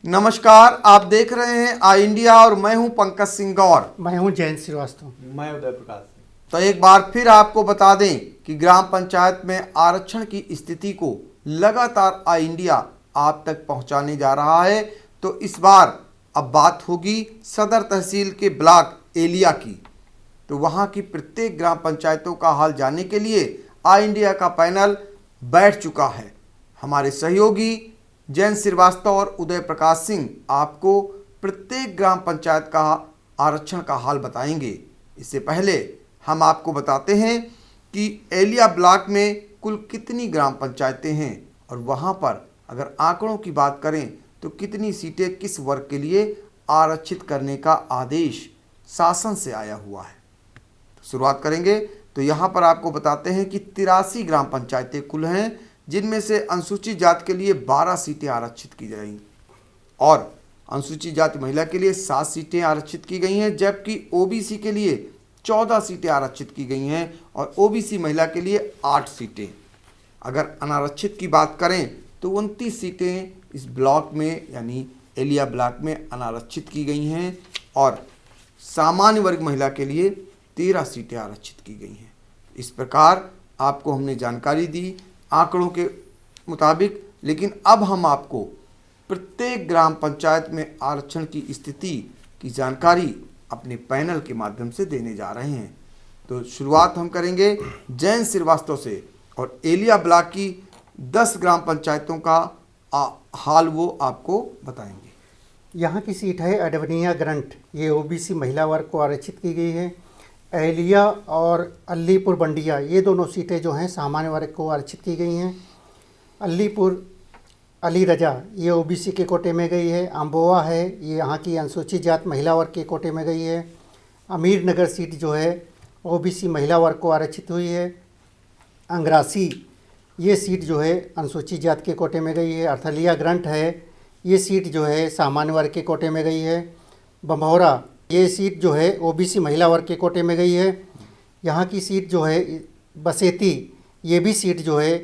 नमस्कार, आप देख रहे हैं आई इंडिया और मैं हूं पंकज सिंह गौर। मैं हूं जयंत श्रीवास्तव। मैं उदय प्रकाश। तो एक बार फिर आपको बता दें कि ग्राम पंचायत में आरक्षण की स्थिति को लगातार आई इंडिया आप तक पहुंचाने जा रहा है। तो इस बार अब बात होगी सदर तहसील के ब्लॉक एलिया की। तो वहां की प्रत्येक ग्राम पंचायतों का हाल जानने के लिए आई इंडिया का पैनल बैठ चुका है। हमारे सहयोगी जयंत श्रीवास्तव और उदय प्रकाश सिंह आपको प्रत्येक ग्राम पंचायत का आरक्षण का हाल बताएंगे। इससे पहले हम आपको बताते हैं कि एलिया ब्लॉक में कुल कितनी ग्राम पंचायतें हैं और वहां पर अगर आंकड़ों की बात करें तो कितनी सीटें किस वर्ग के लिए आरक्षित करने का आदेश शासन से आया हुआ है। तो शुरुआत करेंगे तो यहाँ पर आपको बताते हैं कि 83 ग्राम पंचायतें कुल हैं, जिनमें से अनुसूचित जाति के लिए 12 सीटें आरक्षित की जाएंगी और अनुसूचित जाति महिला के लिए 7 सीटें आरक्षित की गई हैं, जबकि ओबीसी के लिए 14 सीटें आरक्षित की गई हैं और ओबीसी महिला के लिए 8 सीटें। अगर अनारक्षित की बात करें तो 29 सीटें इस ब्लॉक में यानी एलिया ब्लॉक में अनारक्षित की गई हैं और सामान्य वर्ग महिला के लिए 13 सीटें आरक्षित की गई हैं। इस प्रकार आपको हमने जानकारी दी आंकड़ों के मुताबिक, लेकिन अब हम आपको प्रत्येक ग्राम पंचायत में आरक्षण की स्थिति की जानकारी अपने पैनल के माध्यम से देने जा रहे हैं। तो शुरुआत हम करेंगे जयंत श्रीवास्तव से और एलिया ब्लॉक की 10 ग्राम पंचायतों का हाल वो आपको बताएंगे। यहाँ की सीट है अडवनिया ग्रंट, ये ओबीसी महिला वर्ग को आरक्षित की गई है। एलिया और अलीपुर बंडिया ये दोनों सीटें जो हैं सामान्य वर्ग को आरक्षित की गई हैं। अलीपुर अली रजा ये ओबीसी के कोटे में गई है। अम्बोआ है ये यहाँ की अनुसूचित जाति महिला वर्ग के कोटे में गई है। अमीर नगर सीट जो है ओबीसी महिला वर्ग को आरक्षित हुई है। अंग्रासी ये सीट जो है अनुसूचित जाति के कोटे में गई है। अर्थलिया ग्रंट है ये सीट जो है सामान्य वर्ग के कोटे में गई है। बम्भौरा ये सीट जो है ओबीसी महिला वर्ग के कोटे में गई है। यहाँ की सीट जो है बसेती ये भी सीट जो है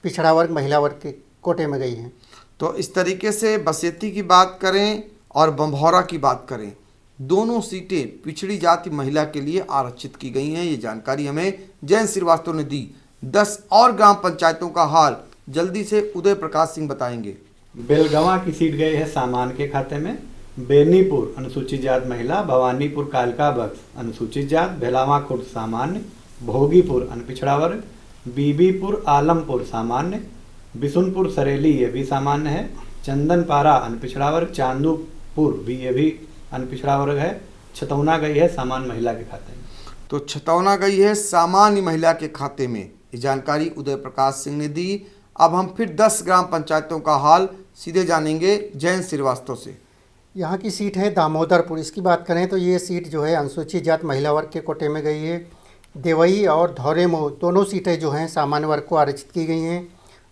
पिछड़ा वर्ग महिला वर्ग के कोटे में गई है। तो इस तरीके से बसेती की बात करें और बम्भौरा की बात करें, दोनों सीटें पिछड़ी जाति महिला के लिए आरक्षित की गई हैं। ये जानकारी हमें जयंत श्रीवास्तव ने दी। 10 और ग्राम पंचायतों का हाल जल्दी से उदय प्रकाश सिंह बताएंगे। बेलगवा की सीट गई है सामान्य के खाते में। बेनीपुर अनुसूचित जात महिला, भवानीपुर कालका बक्स अनुसूचित जात, भेलावा खुर्द सामान्य, भोगीपुर अनपिछड़ा वर्ग, बीबीपुर आलमपुर सामान्य, बिशुनपुर सरेली ये भी सामान्य है, चंदनपारा अनपिछड़ा वर्ग, चांदूपुर भी ये भी अनपिछड़ा वर्ग है। छतौना गई है सामान्य महिला के खाते में। तो छतौना गई है सामान्य महिला के खाते में, ये जानकारी उदय प्रकाश सिंह ने दी। अब हम फिर 10 ग्राम पंचायतों का हाल सीधे जानेंगे जयंत श्रीवास्तव से। यहाँ की सीट है दामोदरपुर। इसकी बात करें तो ये सीट जो है अनुसूचित जाति महिला वर्ग के कोटे में गई है। देवई और धौरेमो दोनों सीटें जो हैं सामान्य वर्ग को आरक्षित की गई हैं।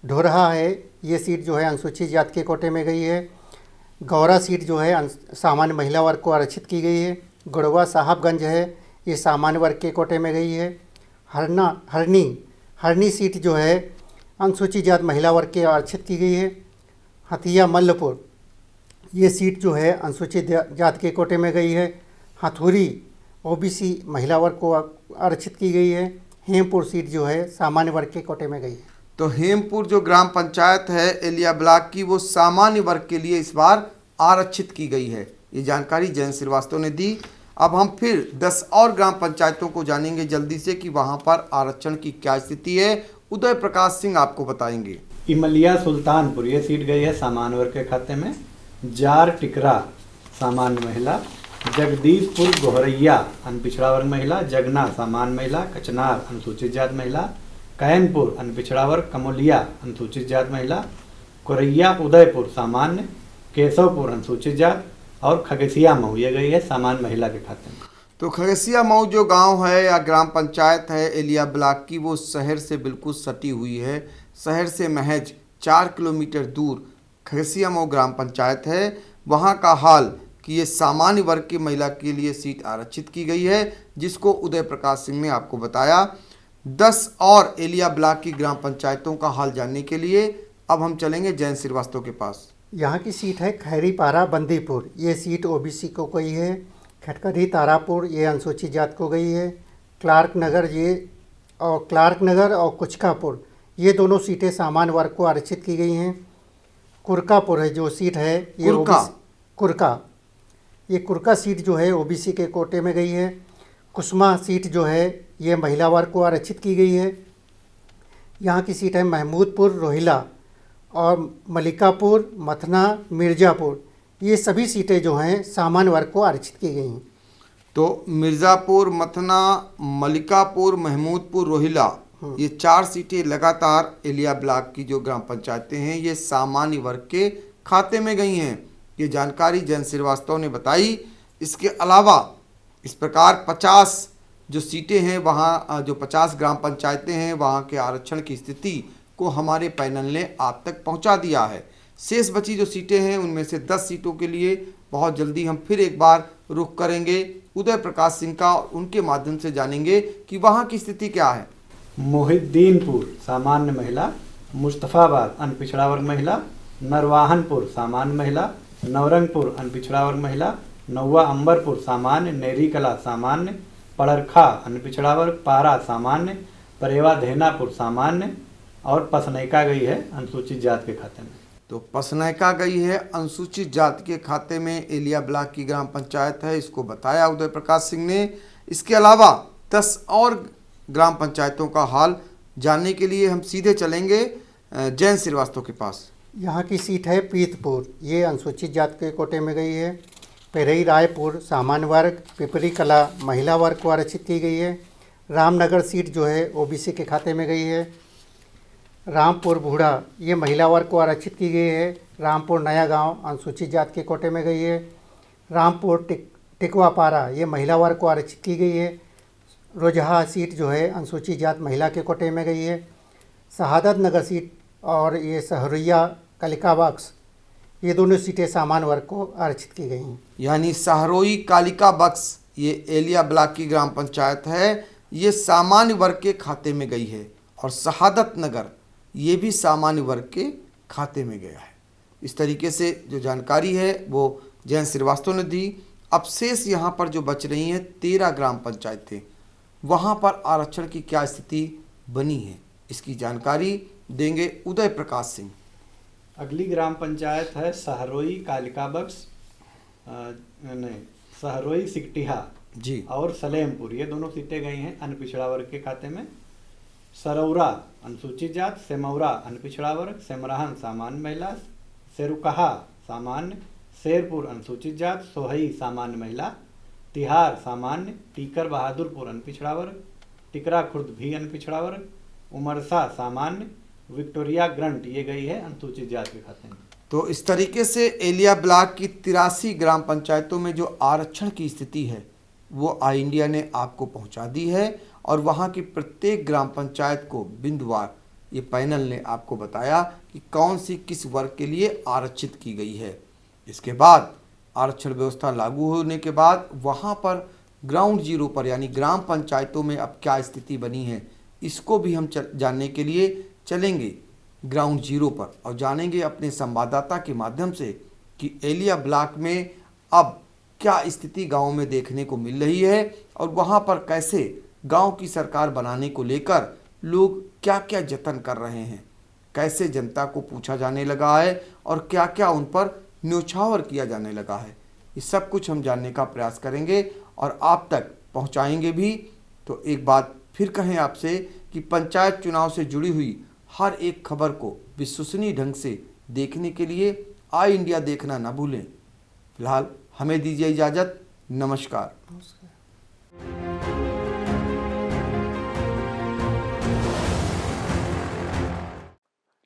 ढोरहा है ये सीट जो है अनुसूचित जाति के कोटे में गई है। गौरा सीट जो है सामान्य महिला वर्ग को आरक्षित की गई है। गुड़वा साहबगंज है ये सामान्य वर्ग के कोटे में गई है। हरनी सीट जो है अनुसूचित जाति महिला वर्ग के आरक्षित की गई है। हथिया मल्लपुर ये सीट जो है अनुसूचित जाति के कोटे में गई है। हथुरी ओबीसी महिला वर्ग को आरक्षित की गई है। हेमपुर सीट जो है सामान्य वर्ग के कोटे में गई है। तो हेमपुर जो ग्राम पंचायत है एलिया ब्लॉक की, वो सामान्य वर्ग के लिए इस बार आरक्षित की गई है। ये जानकारी जयंत श्रीवास्तव ने दी। अब हम फिर 10 और ग्राम पंचायतों को जानेंगे जल्दी से कि वहाँ पर आरक्षण की क्या स्थिति है। उदय प्रकाश सिंह आपको बताएंगे। इमलिया सुल्तानपुर ये सीट गई है सामान्य वर्ग के खाते में। जार टिकरा सामान्य महिला, जगदीशपुर गोहरैया अनपिछड़ा वर्ग महिला, जगना सामान्य महिला, कचनार अनुसूचित जाति महिला, कैनपुर अनपिछड़ा वर्ग, कमोलिया अनुसूचित जाति महिला, कोरैया उदयपुर सामान्य, केशवपुर अनुसूचित जाति और खगसिया मऊ ये गई है सामान्य महिला के खाते में। तो खगसिया मऊ जो गांव है या ग्राम पंचायत है एलिया ब्लॉक की, वो शहर से बिल्कुल सटी हुई है। शहर से महज 4 किलोमीटर दूर खगसिया मऊ ग्राम पंचायत है। वहां का हाल कि ये सामान्य वर्ग की महिला के लिए सीट आरक्षित की गई है, जिसको उदय प्रकाश सिंह ने आपको बताया। 10 और एलिया ब्लॉक की ग्राम पंचायतों का हाल जानने के लिए अब हम चलेंगे जयंत श्रीवास्तव के पास। यहाँ की सीट है खैरीपारा बंदीपुर, ये सीट ओबीसी को गई है। खटकरी तारापुर ये अनुसूचित जात को गई है। क्लार्क नगर और कुचकापुर ये दोनों सीटें सामान्य वर्ग को आरक्षित की गई हैं। कुरकापुर है जो सीट है ये कुरका सीट जो है ओबीसी के कोटे में गई है। कुसमा सीट जो है ये महिला वर्ग को आरक्षित की गई है। यहाँ की सीट है महमूदपुर रोहिला और मलिकापुर, मथना, मिर्ज़ापुर ये सभी सीटें जो हैं सामान्य वर्ग को आरक्षित की गई हैं। तो मिर्ज़ापुर, मथना, मलिकापुर, महमूदपुर, रोहिला ये 4 सीटें लगातार एलिया ब्लॉक की जो ग्राम पंचायतें हैं ये सामान्य वर्ग के खाते में गई हैं। ये जानकारी जयंत श्रीवास्तव ने बताई। इसके अलावा इस प्रकार 50 जो सीटें हैं वहाँ जो 50 ग्राम पंचायतें हैं वहाँ के आरक्षण की स्थिति को हमारे पैनल ने आप तक पहुँचा दिया है। शेष बची जो सीटें हैं उनमें से 10 सीटों के लिए बहुत जल्दी हम फिर एक बार रुख करेंगे उदय प्रकाश सिंह का और उनके माध्यम से जानेंगे कि वहाँ की स्थिति क्या है। मोहिद्दीनपुर सामान्य महिला, मुस्तफ़ाबाद अनपिछड़ा वर्ग महिला, नरवाहनपुर सामान्य महिला, नवरंगपुर अनपिछड़ा वर्ग महिला, नौवा अंबरपुर सामान्य, नेरीकला सामान्य, पड़रखा अनपिछड़ा वर्ग, पारा सामान्य, परेवा धेनापुर सामान्य और पसनैका गई है अनुसूचित जात के खाते में। तो पसनैका गई है अनुसूचित जाति के खाते में। एलिया ब्लॉक की ग्राम पंचायत है, इसको बताया उदय प्रकाश सिंह ने। इसके अलावा 10 और ग्राम पंचायतों का हाल जानने के लिए हम सीधे चलेंगे जयंत श्रीवास्तव के पास। यहाँ की सीट है पीतपुर, ये अनुसूचित जात के कोटे में गई है। पेरई रायपुर सामान्य वर्ग, पिपरी कला महिला वर्ग को आरक्षित की गई है। रामनगर सीट जो है ओबीसी के खाते में गई है। रामपुर बूढ़ा ये महिला वर्ग को आरक्षित की गई है। रामपुर नया गांव अनुसूचित जात के कोटे में गई है। रामपुर टिकवापारा ये महिला वर्ग को आरक्षित की गई है। रोजहा सीट जो है अनुसूचित जात महिला के कोटे में गई है। शहादत नगर सीट और ये सहरैया कालिका बक्स ये दोनों सीटें सामान्य वर्ग को आरक्षित की गई हैं। यानी सहरोई कालिका बक्स ये एलिया ब्लॉक की ग्राम पंचायत है, ये सामान्य वर्ग के खाते में गई है और शहादत नगर ये भी सामान्य वर्ग के खाते में गया है। इस तरीके से जो जानकारी है वो जयंत श्रीवास्तव ने दी। अब शेष यहाँ पर जो बच रही हैं 13 ग्राम पंचायतें, वहाँ पर आरक्षण की क्या स्थिति बनी है इसकी जानकारी देंगे उदय प्रकाश सिंह। अगली ग्राम पंचायत है सहरोई कालिका बक्स सहरोई सिकटिहा जी और सलेमपुर ये दोनों सीटें गई हैं अनपिछड़ा वर्ग के खाते में। सरौरा अनुसूचित जात, सेमौरा अनपिछड़ा वर्ग, सेमराहन सामान्य महिला, सेरुकहा सामान्य, शेरपुर अनुसूचित जात, सोहई सामान्य महिला, तिहार सामान्य, टीकर बहादुरपुर अनपिछड़ा वर्ग, टिकरा खुर्द भी अनपिछड़ा वर्ग, उमरसा सामान्य, विक्टोरिया ग्रंट ये गई है अनुसूचित जात के खाते में। तो इस तरीके से एलिया ब्लॉक की 83 ग्राम पंचायतों में जो आरक्षण की स्थिति है वो आई इंडिया ने आपको पहुंचा दी है और वहां की प्रत्येक ग्राम पंचायत को बिंदुवार ये पैनल ने आपको बताया कि कौन सी किस वर्ग के लिए आरक्षित की गई है। इसके बाद आरक्षण व्यवस्था लागू होने के बाद वहां पर ग्राउंड जीरो पर यानी ग्राम पंचायतों में अब क्या स्थिति बनी है इसको भी हम जानने के लिए चलेंगे ग्राउंड जीरो पर और जानेंगे अपने संवाददाता के माध्यम से कि एलिया ब्लॉक में अब क्या स्थिति गांव में देखने को मिल रही है और वहां पर कैसे गांव की सरकार बनाने को लेकर लोग क्या क्या जतन कर रहे हैं, कैसे जनता को पूछा जाने लगा है और क्या क्या उन पर न्योछावर किया जाने लगा है। ये सब कुछ हम जानने का प्रयास करेंगे और आप तक पहुंचाएंगे भी। तो एक बात फिर कहें आपसे कि पंचायत चुनाव से जुड़ी हुई हर एक खबर को विश्वसनीय ढंग से देखने के लिए आई इंडिया देखना ना भूलें। फिलहाल हमें दीजिए इजाज़त। नमस्कार।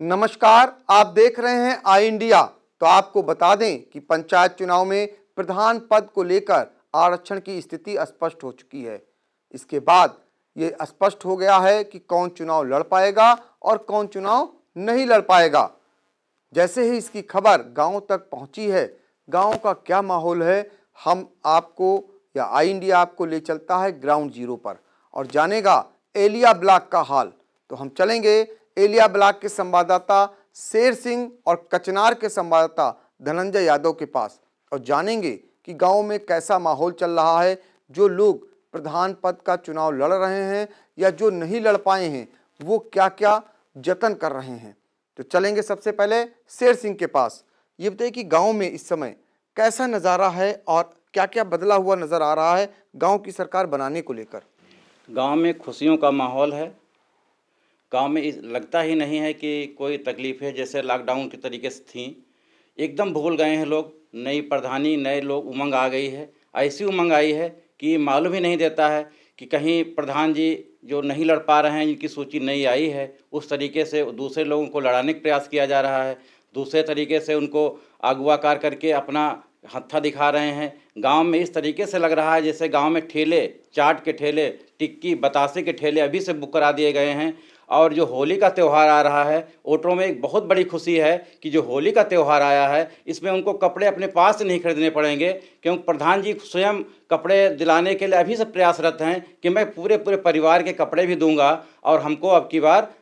नमस्कार, आप देख रहे हैं आई इंडिया। तो आपको बता दें कि पंचायत चुनाव में प्रधान पद को लेकर आरक्षण की स्थिति स्पष्ट हो चुकी है। इसके बाद ये स्पष्ट हो गया है कि कौन चुनाव लड़ पाएगा और कौन चुनाव नहीं लड़ पाएगा। जैसे ही इसकी खबर गांव तक पहुंची है, गांव का क्या माहौल है, हम आपको या आई इंडिया आपको ले चलता है ग्राउंड जीरो पर और जानेगा एलिया ब्लॉक का हाल। तो हम चलेंगे एलिया ब्लॉक के संवाददाता शेर सिंह और कचनार के संवाददाता धनंजय यादव के पास और जानेंगे कि गांव में कैसा माहौल चल रहा है, जो लोग प्रधान पद का चुनाव लड़ रहे हैं या जो नहीं लड़ पाए हैं वो क्या क्या जतन कर रहे हैं। तो चलेंगे सबसे पहले शेर सिंह के पास। ये बताइए कि गांव में इस समय कैसा नज़ारा है और क्या क्या बदला हुआ नज़र आ रहा है गांव की सरकार बनाने को लेकर। गांव में खुशियों का माहौल है। गांव में लगता ही नहीं है कि कोई तकलीफ है, जैसे लॉकडाउन के तरीके से थी। एकदम भूल गए हैं लोग। नई प्रधानी, नए लोग, उमंग आ गई है। ऐसी उमंग आई है कि मालूम ही नहीं देता है कि कहीं प्रधान जी जो नहीं लड़ पा रहे हैं, जिनकी सूची नई आई है, उस तरीके से दूसरे लोगों को लड़ाने का प्रयास किया जा रहा है। दूसरे तरीके से उनको अगवाकार करके अपना हत्था दिखा रहे हैं। गांव में इस तरीके से लग रहा है जैसे गांव में ठेले, चाट के ठेले, टिक्की बतासे के ठेले अभी से बुक करा दिए गए हैं। और जो होली का त्यौहार आ रहा है, वोटरों में एक बहुत बड़ी खुशी है कि जो होली का त्यौहार आया है इसमें उनको कपड़े अपने पास से नहीं खरीदने पड़ेंगे, क्योंकि प्रधान जी स्वयं कपड़े दिलाने के लिए अभी से प्रयासरत हैं कि मैं पूरे परिवार के कपड़े भी दूंगा और हमको अब की बार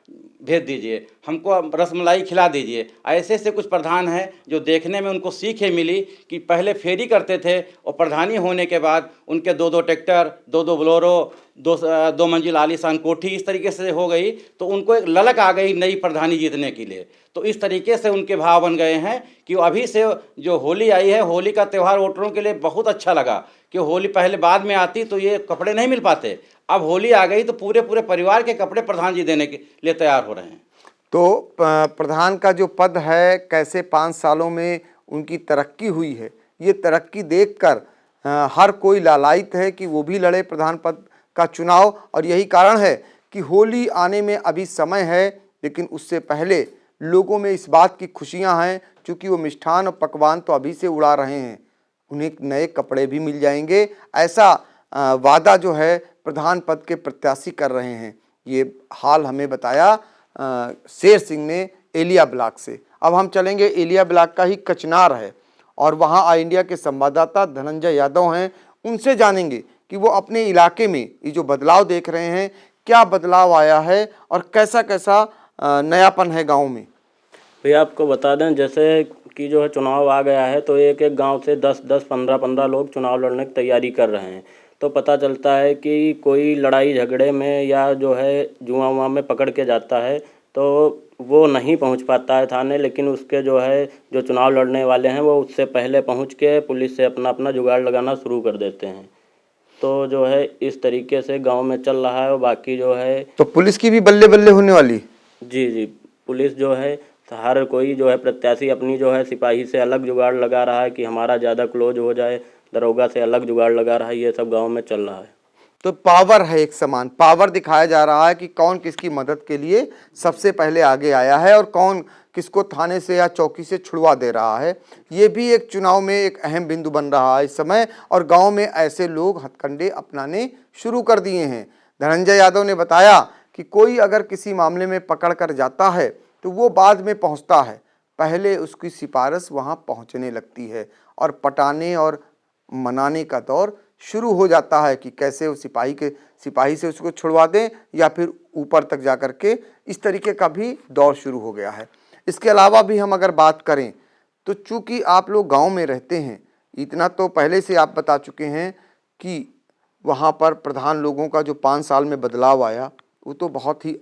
भेज दीजिए, हमको रसमलाई खिला दीजिए। ऐसे ऐसे कुछ प्रधान हैं जो देखने में उनको सीखें मिली कि पहले फेरी करते थे और प्रधानी होने के बाद उनके दो ट्रैक्टर, दो बोलेरो, दो मंजिल आलीशान कोठी इस तरीके से हो गई, तो उनको एक ललक आ गई नई प्रधानी जीतने के लिए। तो इस तरीके से उनके भाव बन गए हैं कि अभी से जो होली आई है, होली का त्यौहार वोटरों के लिए बहुत अच्छा लगा कि होली पहले बाद में आती तो ये कपड़े नहीं मिल पाते। अब होली आ गई तो पूरे परिवार के कपड़े प्रधान जी देने के लिए तैयार हो रहे हैं। तो प्रधान का जो पद है, कैसे 5 सालों में उनकी तरक्की हुई है, ये तरक्की देखकर हर कोई लालायित है कि वो भी लड़े प्रधान पद का चुनाव। और यही कारण है कि होली आने में अभी समय है, लेकिन उससे पहले लोगों में इस बात की खुशियां हैं, क्योंकि वो मिष्ठान और पकवान तो अभी से उड़ा रहे हैं, उन्हें नए कपड़े भी मिल जाएंगे, ऐसा वादा जो है प्रधान पद के प्रत्याशी कर रहे हैं। ये हाल हमें बताया शेर सिंह ने एलिया ब्लॉक से। अब हम चलेंगे, एलिया ब्लॉक का ही कचनार है और वहाँ आई इंडिया के संवाददाता धनंजय यादव हैं, उनसे जानेंगे कि वो अपने इलाके में ये जो बदलाव देख रहे हैं, क्या बदलाव आया है और कैसा कैसा नयापन है गाँव में। भैया आपको बता दें, जैसे कि जो है चुनाव आ गया है तो एक एक गांव से 10-10, 15-15 लोग चुनाव लड़ने की तैयारी कर रहे हैं। तो पता चलता है कि कोई लड़ाई झगड़े में या जो है जुआ उआ में पकड़ के जाता है तो वो नहीं पहुंच पाता है थाने, लेकिन उसके जो है जो चुनाव लड़ने वाले हैं वो उससे पहले पहुंच के पुलिस से अपना अपना जुगाड़ लगाना शुरू कर देते हैं। तो जो है इस तरीके से गाँव में चल रहा है। और बाकी जो है तो पुलिस की भी बल्ले बल्ले होने वाली। जी, पुलिस जो है हर कोई जो है प्रत्याशी अपनी जो है सिपाही से अलग जुगाड़ लगा रहा है कि हमारा ज़्यादा क्लोज हो जाए, दरोगा से अलग जुगाड़ लगा रहा है। ये सब गांव में चल रहा है। तो पावर है, एक समान पावर दिखाया जा रहा है कि कौन किसकी मदद के लिए सबसे पहले आगे आया है और कौन किसको थाने से या चौकी से छुड़वा दे रहा है। ये भी एक चुनाव में एक अहम बिंदु बन रहा है इस समय, और गांव में ऐसे लोग हथकंडे अपनाने शुरू कर दिए हैं। धनंजय यादव ने बताया कि कोई अगर किसी मामले में पकड़ कर जाता है तो वो बाद में पहुंचता है, पहले उसकी सिफारिश वहां पहुंचने लगती है और पटाने और मनाने का दौर शुरू हो जाता है कि कैसे वो सिपाही से उसको छुड़वा दें या फिर ऊपर तक जा कर के, इस तरीके का भी दौर शुरू हो गया है। इसके अलावा भी हम अगर बात करें तो चूंकि आप लोग गांव में रहते हैं, इतना तो पहले से आप बता चुके हैं कि वहाँ पर प्रधान लोगों का जो 5 साल में बदलाव आया वो तो बहुत ही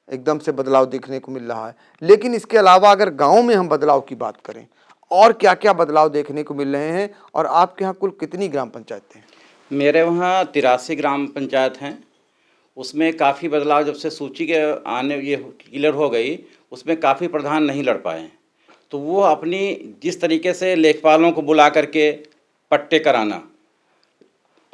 एकदम से बदलाव देखने को मिल रहा है। लेकिन इसके अलावा अगर गांव में हम बदलाव की बात करें, और क्या क्या बदलाव देखने को मिल रहे हैं, और आपके यहाँ कुल कितनी ग्राम पंचायतें हैं? मेरे वहाँ 83 ग्राम पंचायत हैं। उसमें काफ़ी बदलाव, जब से सूची के आने ये क्लियर हो गई, उसमें काफ़ी प्रधान नहीं लड़ पाए हैं। तो वो अपनी जिस तरीके से लेखपालों को बुला करके पट्टे कराना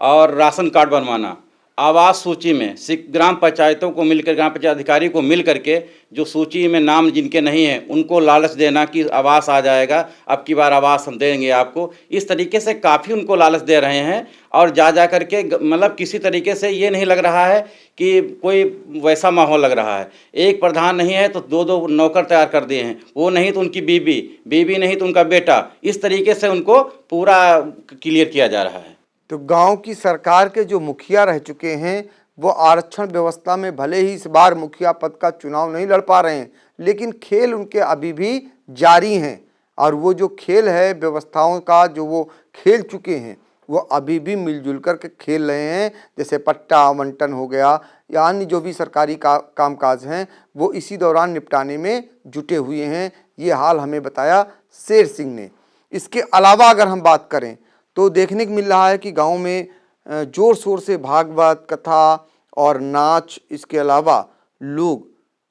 और राशन कार्ड बनवाना, आवास सूची में ग्राम पंचायतों को मिलकर, ग्राम पंचायत अधिकारी को मिल करके जो सूची में नाम जिनके नहीं हैं उनको लालच देना कि आवास आ जाएगा, अब की बार आवास हम देंगे आपको। इस तरीके से काफ़ी उनको लालच दे रहे हैं और जा करके मतलब किसी तरीके से ये नहीं लग रहा है कि कोई वैसा माहौल लग रहा है। एक प्रधान नहीं है तो दो नौकर तैयार कर दिए हैं, वो नहीं तो उनकी बीवी नहीं तो उनका बेटा। इस तरीके से उनको पूरा क्लियर किया जा रहा है। तो गांव की सरकार के जो मुखिया रह चुके हैं वो आरक्षण व्यवस्था में भले ही इस बार मुखिया पद का चुनाव नहीं लड़ पा रहे हैं, लेकिन खेल उनके अभी भी जारी हैं और वो जो खेल है व्यवस्थाओं का जो वो खेल चुके हैं वो अभी भी मिलजुल कर के खेल रहे हैं। जैसे पट्टा आवंटन हो गया या अन्य जो भी सरकारी कामकाज हैं वो इसी दौरान निपटाने में जुटे हुए हैं। ये हाल हमें बताया शेर सिंह ने। इसके अलावा अगर हम बात करें तो देखने को मिल रहा है कि गांव में जोर शोर से भागवत कथा और नाच, इसके अलावा लोग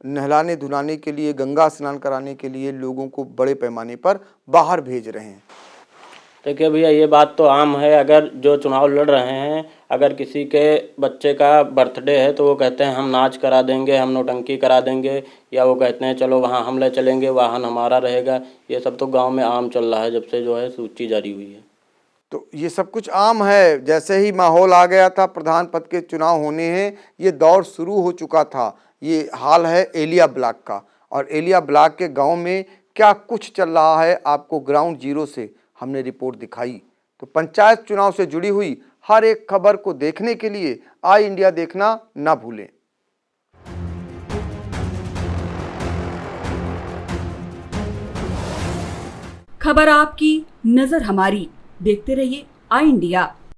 नहलाने धुलाने के लिए, गंगा स्नान कराने के लिए लोगों को बड़े पैमाने पर बाहर भेज रहे हैं। देखिए भैया, ये बात तो आम है। अगर जो चुनाव लड़ रहे हैं, अगर किसी के बच्चे का बर्थडे है तो वो कहते हैं हम नाच करा देंगे, हम नौटंकी करा देंगे, या वो कहते हैं चलो वहाँ हम ले चलेंगे, वाहन हमारा रहेगा। ये सब तो गांव में आम चल रहा है जब से जो है सूची जारी हुई है। तो ये सब कुछ आम है। जैसे ही माहौल आ गया था प्रधान पद के चुनाव होने हैं, ये दौर शुरू हो चुका था। ये हाल है एलिया ब्लॉक का, और एलिया ब्लॉक के गांव में क्या कुछ चल रहा है आपको ग्राउंड जीरो से हमने रिपोर्ट दिखाई। तो पंचायत चुनाव से जुड़ी हुई हर एक खबर को देखने के लिए आई इंडिया देखना ना भूलें। खबर आपकी, नजर हमारी। देखते रहिए आई इंडिया।